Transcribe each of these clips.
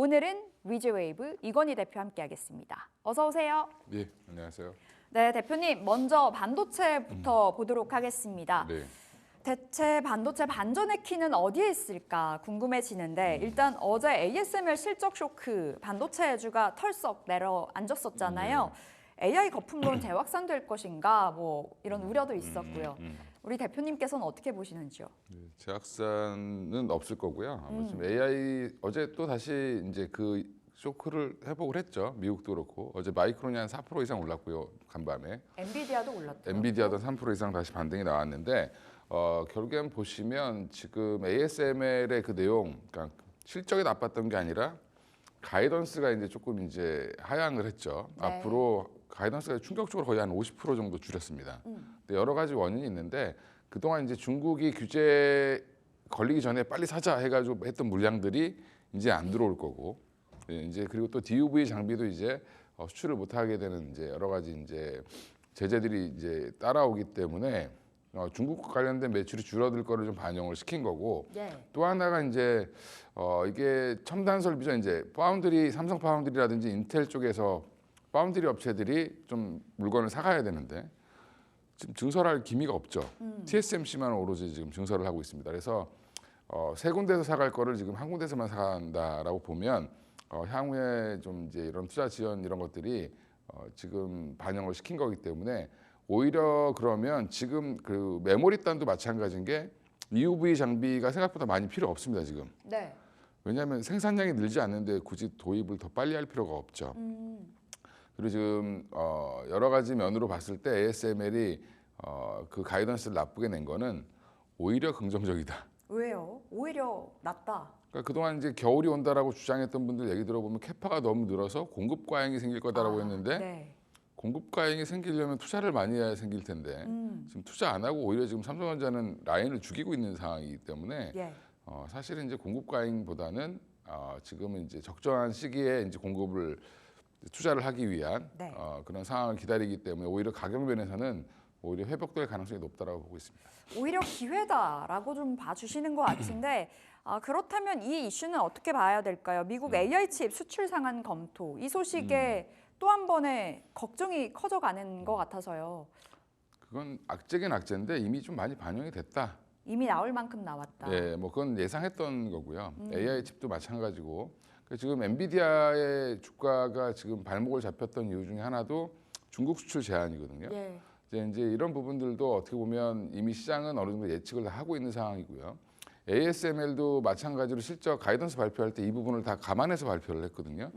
오늘은 위즈웨이브 이건희 대표 함께하겠습니다. 어서 오세요. 네, 안녕하세요. 네, 대표님 먼저 반도체부터 보도록 하겠습니다. 네. 대체 반도체 반전의 키는 어디에 있을까 궁금해지는데 일단 어제 ASML 실적 쇼크 반도체주가 털썩 내려앉았었잖아요. AI 거품론 재확산될 것인가 뭐 이런 우려도 있었고요. 우리 대표님께서는 어떻게 보시는지요? 네, 재확산은 없을 거고요. 지금 AI 어제 또 다시 이제 그 쇼크를 회복을 했죠. 미국도 그렇고 어제 마이크론이 한 4% 이상 올랐고요. 간밤에. 엔비디아도 올랐죠. 엔비디아도 3% 이상 다시 반등이 나왔는데 결국엔 보시면 지금 ASML의 그 내용, 그러니까 실적이 나빴던 게 아니라 가이던스가 이제 조금 이제 하향을 했죠. 네. 앞으로 가이던스가 충격적으로 거의 한 50% 정도 줄였습니다. 근데 여러 가지 원인이 있는데 그동안 이제 중국이 규제 걸리기 전에 빨리 사자 해가지고 했던 물량들이 이제 안 들어올 거고, 이제 그리고 또 DUV 장비도 이제 수출을 못 하게 되는 이제 여러 가지 이제 제재들이 이제 따라오기 때문에 중국 관련된 매출이 줄어들 거를 좀 반영을 시킨 거고, 또 하나가 이제 이게 첨단 설비죠. 이제 파운드리, 삼성 파운드리라든지 인텔 쪽에서 파운드리 업체들이 좀 물건을 사가야 되는데 지금 증설할 기미가 없죠. TSMC만 오로지 지금 증설을 하고 있습니다. 그래서 세 군데서 사갈 거를 지금 한 군데서만 사간다라고 보면 향후에 좀 이제 이런 투자 지원 이런 것들이 지금 반영을 시킨 거기 때문에 오히려 그러면 지금 그 메모리 단도 마찬가지인 게 EUV 장비가 생각보다 많이 필요 없습니다 지금. 네. 왜냐하면 생산량이 늘지 않는데 굳이 도입을 더 빨리 할 필요가 없죠. 그리고 지금 여러 가지 면으로 봤을 때 ASML이 그 가이던스를 나쁘게 낸 거는 오히려 긍정적이다. 왜요? 오히려 낫다. 그러니까 그동안 이제 겨울이 온다라고 주장했던 분들 얘기 들어보면 캐파가 너무 늘어서 공급 과잉이 생길 거다라고 했는데 네. 공급 과잉이 생기려면 투자를 많이 해야 생길 텐데 지금 투자 안 하고 오히려 지금 삼성전자는 라인을 죽이고 있는 상황이기 때문에 사실은 이제 공급 과잉보다는 지금은 이제 적정한 시기에 이제 공급을 투자를 하기 위한 그런 상황을 기다리기 때문에 오히려 가격 면에서는 오히려 회복될 가능성이 높다라고 보고 있습니다. 오히려 기회다라고 좀 봐주시는 것 같은데 그렇다면 이 이슈는 어떻게 봐야 될까요? 미국 AI 칩 수출 상한 검토 이 소식에 또 한 번의 걱정이 커져가는 것 같아서요. 그건 악재긴 악재인데 이미 좀 많이 반영이 됐다. 이미 나올 만큼 나왔다. 네, 뭐 그건 예상했던 거고요. AI 칩도 마찬가지고 지금 엔비디아의 주가가 지금 발목을 잡혔던 이유 중에 하나도 중국 수출 제한이거든요. 이제 이런 부분들도 어떻게 보면 이미 시장은 어느 정도 예측을 다 하고 있는 상황이고요. ASML도 마찬가지로 실적 가이던스 발표할 때 이 부분을 다 감안해서 발표를 했거든요.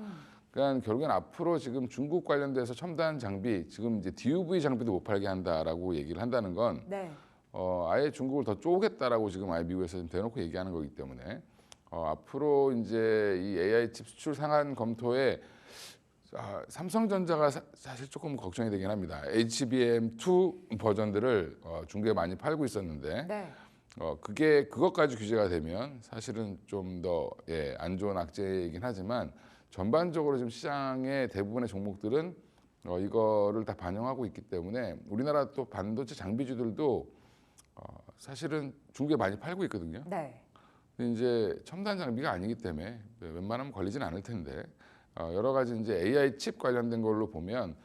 그러니까 결국엔 앞으로 지금 중국 관련돼서 첨단 장비, 지금 이제 DUV 장비도 못 팔게 한다라고 얘기를 한다는 건 아예 중국을 더 쪼개겠다라고 지금 아예 미국에서 좀 대놓고 얘기하는 거기 때문에 앞으로 이제 이 AI 칩 수출 상한 검토에 삼성전자가 사실 조금 걱정이 되긴 합니다. HBM2 버전들을 중국에 많이 팔고 있었는데 그것까지 규제가 되면 사실은 좀 더 안 좋은 악재이긴 하지만 전반적으로 지금 시장의 대부분의 종목들은 이거를 다 반영하고 있기 때문에 우리나라 또 반도체 장비주들도 사실은 중국에 많이 팔고 있거든요. 근데 이제 첨단 장비가 아니기 때문에 웬만하면 걸리지는 않을 텐데 여러 가지 이제 AI 칩 관련된 걸로 보면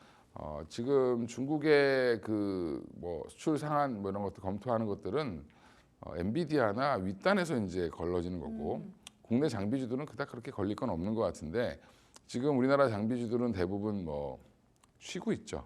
지금 중국의 그 뭐 수출 상한 뭐 이런 것들 검토하는 것들은 엔비디아나 윗단에서 이제 걸러지는 거고 국내 장비주들은 그닥 그렇게 걸릴 건 없는 것 같은데 지금 우리나라 장비주들은 대부분 뭐 쉬고 있죠.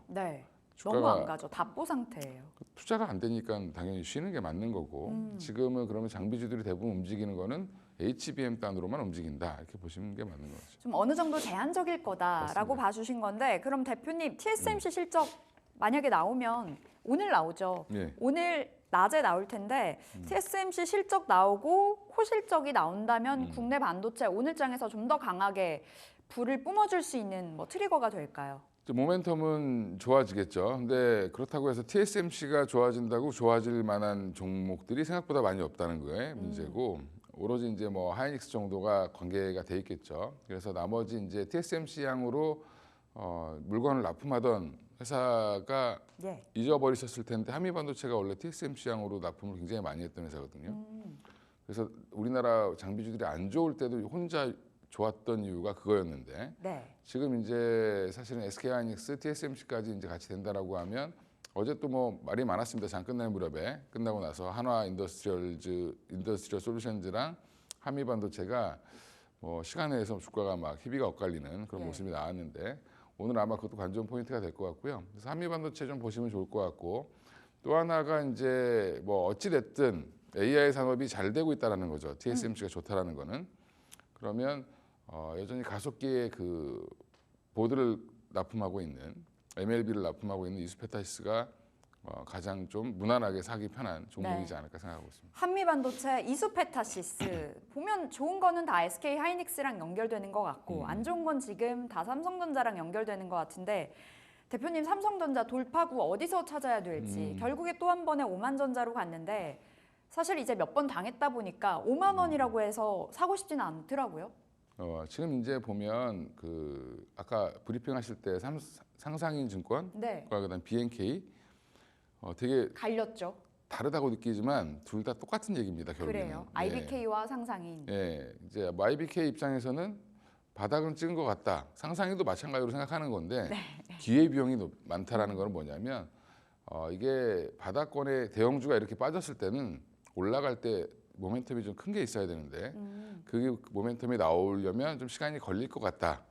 너무 안 가죠. 답보 상태예요. 투자가 안 되니까 당연히 쉬는 게 맞는 거고 지금은 그러면 장비주들이 대부분 움직이는 거는 HBM 단으로만 움직인다 이렇게 보시는 게 맞는 거죠. 좀 어느 정도 제한적일 거다라고 봐주신 건데 그럼 대표님 TSMC 실적 만약에 나오면 오늘 나오죠. 오늘 낮에 나올 텐데 TSMC 실적 나오고 코실적이 나온다면 국내 반도체 오늘장에서 좀 더 강하게 불을 뿜어줄 수 있는 뭐 트리거가 될까요? 모멘텀은 좋아지겠죠. 근데 그렇다고 해서 TSMC가 좋아진다고 좋아질 만한 종목들이 생각보다 많이 없다는 거에 문제고 오로지 이제 뭐 하이닉스 정도가 관계가 돼 있겠죠. 그래서 나머지 이제 TSMC 향으로 물건을 납품하던 회사가 잊어버리셨을 텐데 한미반도체가 원래 TSMC 향으로 납품을 굉장히 많이 했던 회사거든요. 그래서 우리나라 장비주들이 안 좋을 때도 혼자 좋았던 이유가 그거였는데 네. 지금 이제 사실은 SK하이닉스, TSMC까지 이제 같이 된다라고 하면 어제 또 뭐 말이 많았습니다. 장 끝날 무렵에 끝나고 나서 한화 인더스트리얼 솔루션즈랑 한미반도체가 뭐 시간 내에서 주가가 막 희비가 엇갈리는 그런 모습이 나왔는데 오늘 아마 그것도 관전 포인트가 될 것 같고요. 그래서 한미반도체 좀 보시면 좋을 것 같고 또 하나가 이제 뭐 어찌 됐든 AI 산업이 잘 되고 있다라는 거죠. TSMC가 좋다라는 거는 그러면 여전히 가속기에 그 보드를 납품하고 있는 MLB를 납품하고 있는 이수페타시스가 가장 좀 무난하게 사기 편한 종목이지 않을까 생각하고 있습니다. 한미반도체 이수페타시스 보면 좋은 거는 다 SK 하이닉스랑 연결되는 것 같고 안 좋은 건 지금 다 삼성전자랑 연결되는 것 같은데 대표님 삼성전자 돌파구 어디서 찾아야 될지 결국에 또 한 번에 오만전자로 갔는데 사실 이제 몇 번 당했다 보니까 5만 원이라고 해서 사고 싶지는 않더라고요. 지금 이제 보면 그 아까 브리핑하실 때 상상인 증권, 그다음 BNK 되게 갈렸죠. 다르다고 느끼지만 둘 다 똑같은 얘기입니다. 결국에는. 그래요. IBK와 상상인. 이제 IBK 입장에서는 바닥은 찍은 것 같다. 상상인도 마찬가지로 생각하는 건데 기회 비용이 많다라는 건 뭐냐면 이게 바닥권의 대형주가 이렇게 빠졌을 때는 올라갈 때 모멘텀이 좀 큰 게 있어야 되는데 그게 모멘텀이 나오려면 좀 시간이 걸릴 것 같다.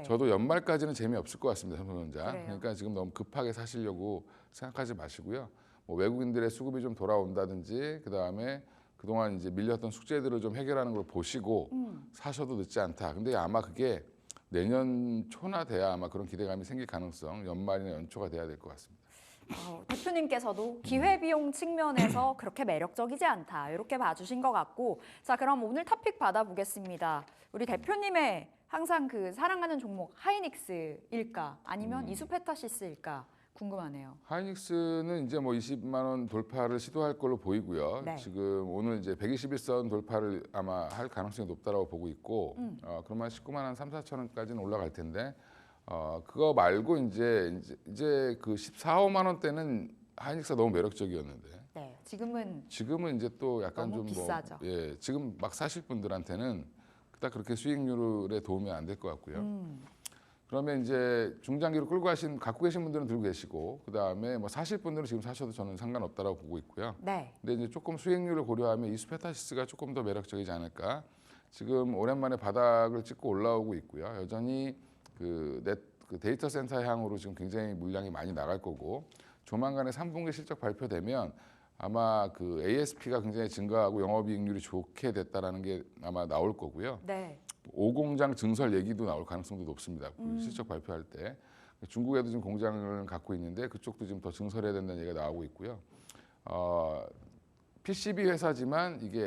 저도 연말까지는 재미없을 것 같습니다. 삼성전자. 그러니까 지금 너무 급하게 사시려고 생각하지 마시고요. 뭐 외국인들의 수급이 좀 돌아온다든지 그다음에 그동안 이제 밀렸던 숙제들을 좀 해결하는 걸 보시고 사셔도 늦지 않다. 근데 아마 그게 내년 초나 돼야 아마 그런 기대감이 생길 가능성 연말이나 연초가 돼야 될 것 같습니다. 대표님께서도 기회비용 측면에서 그렇게 매력적이지 않다 이렇게 봐주신 것 같고 자 그럼 오늘 토픽 받아보겠습니다. 우리 대표님의 항상 그 사랑하는 종목 하이닉스일까 아니면 이수페타시스일까 궁금하네요. 하이닉스는 이제 뭐 20만 원 돌파를 시도할 걸로 보이고요. 지금 오늘 이제 121선 돌파를 아마 할 가능성이 높다라고 보고 있고 그러면 19만 한 3, 4천 원까지는 올라갈 텐데 그거 말고 이제 그 14, 5만 원대는 하이닉스가 너무 매력적이었는데 지금은 이제 또 약간 좀 비싸죠. 지금 막 사실 분들한테는 딱 그렇게 수익률에 도움이 안 될 것 같고요. 그러면 이제 중장기로 갖고 계신 분들은 들고 계시고 그다음에 뭐 사실 분들은 지금 사셔도 저는 상관없다라고 보고 있고요. 근데 이제 조금 수익률을 고려하면 이수페타시스가 조금 더 매력적이지 않을까. 지금 오랜만에 바닥을 찍고 올라오고 있고요. 여전히 그 데이터 센터 향으로 지금 굉장히 물량이 많이 나갈 거고 조만간에 3분기 실적 발표되면 아마 그 ASP가 굉장히 증가하고 영업이익률이 좋게 됐다라는 게 아마 나올 거고요. 5공장 증설 얘기도 나올 가능성도 높습니다. 실적 발표할 때 중국에도 지금 공장을 갖고 있는데 그쪽도 지금 더 증설해야 된다는 얘기가 나오고 있고요. PCB 회사지만 이게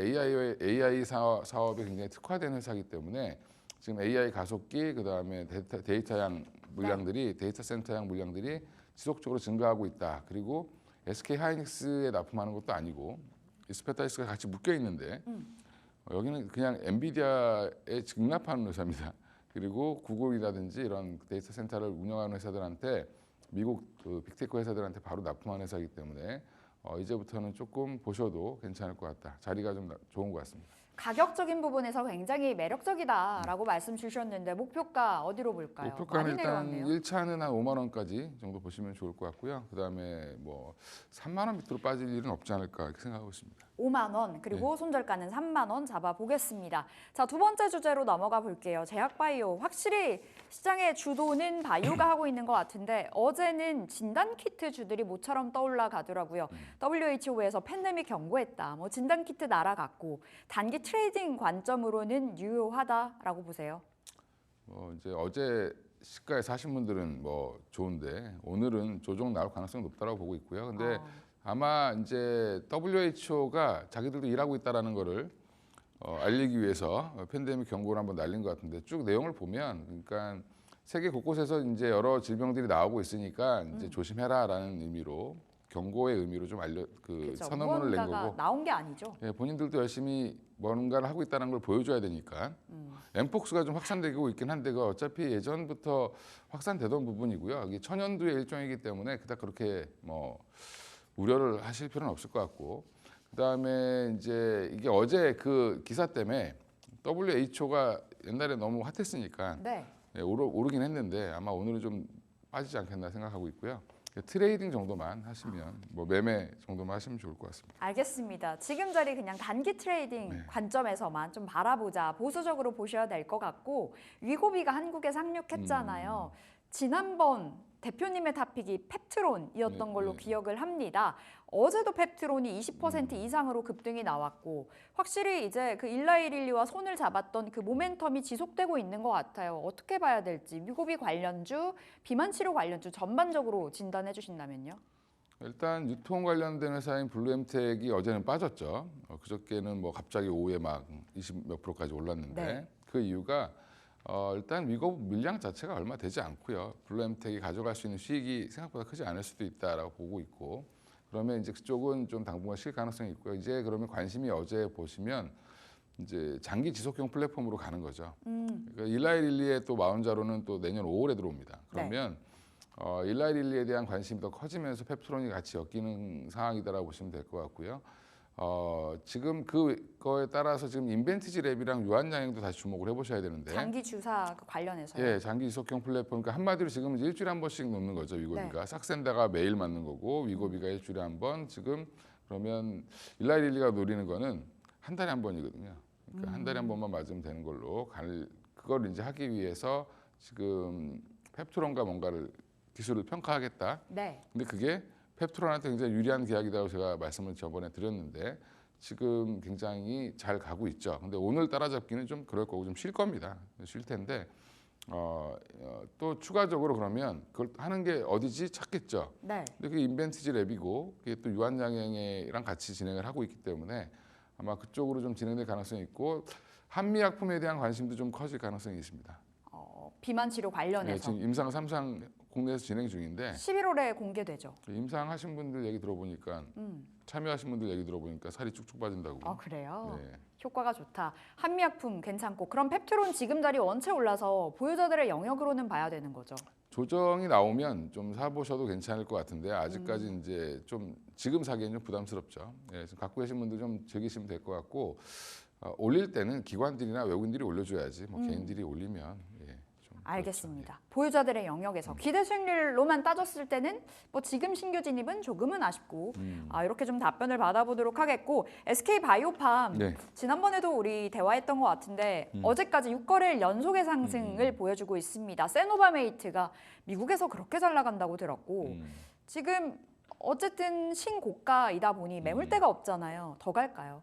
AI 사업에 굉장히 특화된 회사이기 때문에 지금 AI 가속기 그다음에 데이터양 물량들이 데이터 센터양 물량들이 지속적으로 증가하고 있다. 그리고 SK 하이닉스에 납품하는 것도 아니고 이수페타시스가 같이 묶여 있는데 여기는 그냥 엔비디아에 직납하는 회사입니다. 그리고 구글이라든지 이런 데이터 센터를 운영하는 회사들한테 미국 그 빅테크 회사들한테 바로 납품하는 회사이기 때문에 이제부터는 조금 보셔도 괜찮을 것 같다. 자리가 좀 좋은 것 같습니다. 가격적인 부분에서 굉장히 매력적이다라고 말씀 주셨는데 목표가 어디로 볼까요? 목표가는 일단 1차는 한 5만 원까지 정도 보시면 좋을 것 같고요. 그다음에 뭐 3만 원 밑으로 빠질 일은 없지 않을까 이렇게 생각하고 있습니다. 5만 원 그리고 손절가는 3만 원 잡아보겠습니다. 자, 두 번째 주제로 넘어가 볼게요. 제약바이오. 확실히 시장의 주도는 바이오가 하고 있는 것 같은데 어제는 진단키트 주들이 모처럼 떠올라가더라고요. WHO에서 팬데믹 경고했다. 뭐 진단키트 날아갔고 단기 트레이딩 관점으로는 유효하다라고 보세요. 이제 어제 시가에 사신 분들은 뭐 좋은데 오늘은 조정 나올 가능성이 높다고 보고 있고요. 근데 아마 이제 WHO가 자기들도 일하고 있다라는 거를 알리기 위해서 팬데믹 경고를 한번 날린 것 같은데 쭉 내용을 보면 그러니까 세계 곳곳에서 이제 여러 질병들이 나오고 있으니까 이제 조심해라라는 의미로 경고의 의미로 좀 선언문을 낸 거고 나온 게 아니죠. 본인들도 열심히 뭔가를 하고 있다는 걸 보여줘야 되니까 엠폭스가 좀 확산되고 있긴 한데 그 어차피 예전부터 확산되던 부분이고요. 이게 천연두의 일종이기 때문에 그닥 그렇게 뭐 우려를 하실 필요는 없을 것 같고 그다음에 이제 이게 어제 그 기사 때문에 WHO가 옛날에 너무 핫했으니까 네. 예, 오르긴 했는데 아마 오늘은 좀 빠지지 않겠나 생각하고 있고요. 트레이딩 정도만 하시면 뭐 매매 정도만 하시면 좋을 것 같습니다. 알겠습니다. 지금 자리 그냥 단기 트레이딩 네. 관점에서만 좀 바라보자. 보수적으로 보셔야 될 것 같고 위고비가 한국에 상륙했잖아요. 지난번 대표님의 탑픽이 펩트론이었던 네, 걸로 네. 기억을 합니다. 어제도 펩트론이 20% 이상으로 급등이 나왔고 확실히 이제 그 일라이릴리와 손을 잡았던 그 모멘텀이 지속되고 있는 것 같아요. 어떻게 봐야 될지 위고비 관련주, 비만 치료 관련주 전반적으로 진단해 주신다면요. 일단 유통 관련된 회사인 블루엠텍이 어제는 빠졌죠. 그저께는 뭐 갑자기 오후에 막 20 몇 프로까지 올랐는데 네. 그 이유가 일단 위고 물량 자체가 얼마 되지 않고요. 블루엠텍이 가져갈 수 있는 수익이 생각보다 크지 않을 수도 있다라고 보고 있고 그러면 이제 그쪽은 좀 당분간 실 가능성이 있고요. 이제 그러면 관심이 어제 보시면 이제 장기 지속형 플랫폼으로 가는 거죠. 그러니까 일라이릴리의 또 마운자로는 또 내년 5월에 들어옵니다. 그러면 일라이릴리에 대한 관심이 더 커지면서 펩트론이 같이 엮이는 상황이다라고 보시면 될 것 같고요. 지금 그거에 따라서 지금 인벤티지 랩이랑 유한양행도 다시 주목을 해보셔야 되는데 장기 주사 그 관련해서요. 예, 장기 지속형 플랫폼 그러니까 한마디로 지금 이제 일주일에 한 번씩 놓는 거죠 위고비가. 네. 삭센다가 매일 맞는 거고 위고비가 일주일에 한 번. 지금 그러면 일라이릴리가 노리는 거는 한 달에 한 번이거든요. 그러니까 한 달에 한 번만 맞으면 되는 걸로 그걸 이제 하기 위해서 지금 펩트론과 뭔가를 기술을 평가하겠다. 네. 근데 그게 펩트론한테 굉장히 유리한 계약이라고 제가 말씀을 저번에 드렸는데 지금 굉장히 잘 가고 있죠. 근데 오늘 따라잡기는 좀 그럴 거고 좀 쉴 겁니다. 쉴 텐데 또 추가적으로 그러면 그걸 하는 게 어디지 찾겠죠. 네. 근데 그게 인벤티지 랩이고 그게 또 유한양행이랑 같이 진행을 하고 있기 때문에 아마 그쪽으로 좀 진행될 가능성이 있고 한미약품에 대한 관심도 좀 커질 가능성이 있습니다. 비만 치료 네, 관련해서 지금 임상 3상 국내에서 진행 중인데 11월에 공개되죠. 임상 하신 분들 얘기 들어보니까 참여하신 분들 얘기 들어보니까 살이 쭉쭉 빠진다고. 아 그래요? 네. 효과가 좋다. 한미약품 괜찮고 그럼 펩트론 지금 자리 원체 올라서 보유자들의 영역으로는 봐야 되는 거죠. 조정이 나오면 좀 사보셔도 괜찮을 것 같은데 아직까지 이제 좀 지금 사기에는 좀 부담스럽죠. 예, 지금 갖고 계신 분들 좀 즐기시면 될 것 같고 올릴 때는 기관들이나 외국인들이 올려줘야지 뭐 개인들이 올리면 좀 알겠습니다. 그렇죠. 보유자들의 영역에서 기대 수익률로만 따졌을 때는 뭐 지금 신규 진입은 조금은 아쉽고 이렇게 좀 답변을 받아보도록 하겠고 SK 바이오팜 네. 지난번에도 우리 대화했던 것 같은데 어제까지 6거래일 연속의 상승을 보여주고 있습니다. 세노바메이트가 미국에서 그렇게 잘 나간다고 들었고 지금 어쨌든 신고가이다 보니 매물대가 없잖아요. 더 갈까요?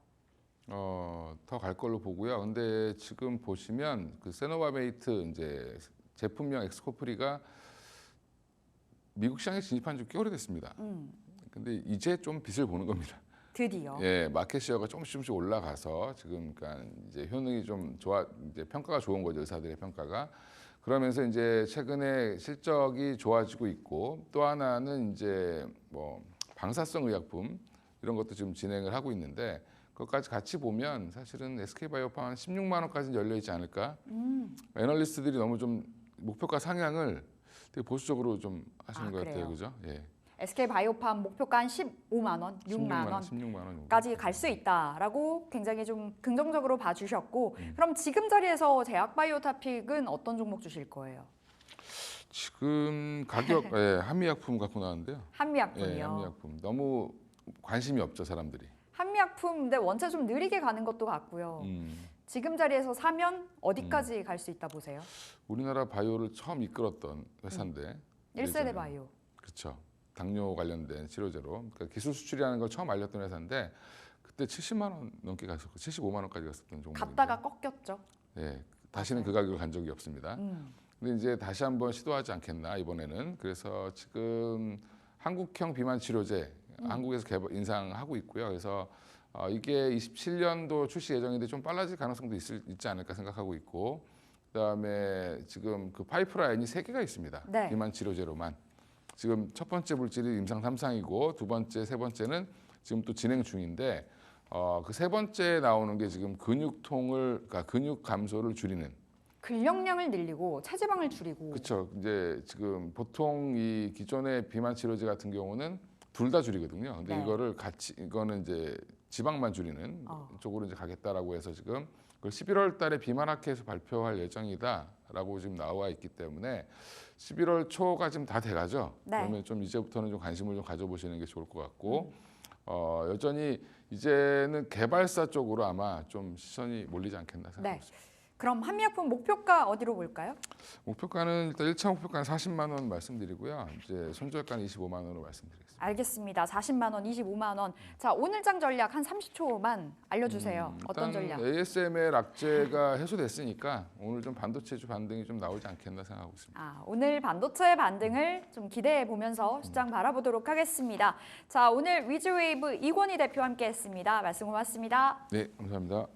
더 갈 걸로 보고요. 근데 지금 보시면 그 세노바메이트 이제 제품명 엑스코프리가 미국 시장에 진입한 지 꽤 오래됐습니다. 근데 이제 좀 빛을 보는 겁니다. 드디어. 예, 마켓 시어가 조금씩 올라가서 지금 그러니까 이제 효능이 좀 좋아 이제 평가가 좋은 거죠. 의사들의 평가가. 그러면서 이제 최근에 실적이 좋아지고 있고 또 하나는 이제 뭐 방사성 의약품 이런 것도 지금 진행을 하고 있는데 그것까지 같이 보면 사실은 SK바이오팜 한 16만 원까지는 열려 있지 않을까? 애널리스트들이 너무 좀 목표가 상향을 되게 보수적으로 좀 하시는 것 같아요, 그래요? 그죠? 예. SK 바이오팜 목표가 한 15만 원, 6만 원. 16만 원 정도. 까지 갈 수 있다라고 굉장히 좀 긍정적으로 봐주셨고 그럼 지금 자리에서 제약바이오타픽은 어떤 종목 주실 거예요? 지금 가격 한미약품 갖고 나왔는데요. 한미약품이요. 예, 한미약품 너무 관심이 없죠 사람들이. 한미약품 근데 원체 좀 느리게 가는 것도 같고요. 지금 자리에서 사면 어디까지 갈 수 있다 보세요? 우리나라 바이오를 처음 이끌었던 회사인데 1세대 바이오. 그렇죠. 당뇨 관련된 치료제로 그러니까 기술 수출이라는 걸 처음 알렸던 회사인데 그때 70만 원 넘게 갔었고 75만 원까지 갔었던 종목인데 갔다가 꺾였죠. 예, 다시는 그 가격을 간 적이 없습니다. 근데 이제 다시 한번 시도하지 않겠나 이번에는. 그래서 지금 한국형 비만 치료제 한국에서 인상하고 있고요. 그래서 이게 27년도 출시 예정인데 좀 빨라질 가능성도 있지 않을까 생각하고 있고 그다음에 지금 그 파이프라인이 3개가 있습니다. 네. 비만 치료제로만. 지금 첫 번째 물질이 임상 3상이고 두 번째, 세 번째는 지금 또 진행 중인데 그 세 번째 나오는 게 지금 그러니까 근육 감소를 줄이는 근력량을 늘리고 체지방을 줄이고. 그렇죠. 이제 지금 보통 이 기존의 비만 치료제 같은 경우는 둘 다 줄이거든요. 근데 네. 이거는 이제 지방만 줄이는 쪽으로 이제 가겠다라고 해서 지금 그걸 11월 달에 비만학회에서 발표할 예정이다라고 지금 나와 있기 때문에 11월 초가 지금 다 돼가죠. 네. 그러면 좀 이제부터는 좀 관심을 좀 가져보시는 게 좋을 것 같고 여전히 이제는 개발사 쪽으로 아마 좀 시선이 몰리지 않겠나 생각합니다. 네. 그럼 한미약품 목표가 어디로 볼까요? 목표가는 일단 1차 목표가는 40만 원 말씀드리고요. 이제 손절가는 25만 원으로 말씀드리겠습니다. 알겠습니다. 40만 원, 25만 원. 자, 오늘장 전략 한 30초만 알려주세요. 어떤 전략? ASML 악재가 해소됐으니까 오늘 좀 반도체주 반등이 좀 나오지 않겠나 생각하고 있습니다. 오늘 반도체 반등을 좀 기대해 보면서 시장 바라보도록 하겠습니다. 자, 오늘 위즈웨이브 이권희 대표 함께했습니다. 말씀 고맙습니다. 네, 감사합니다.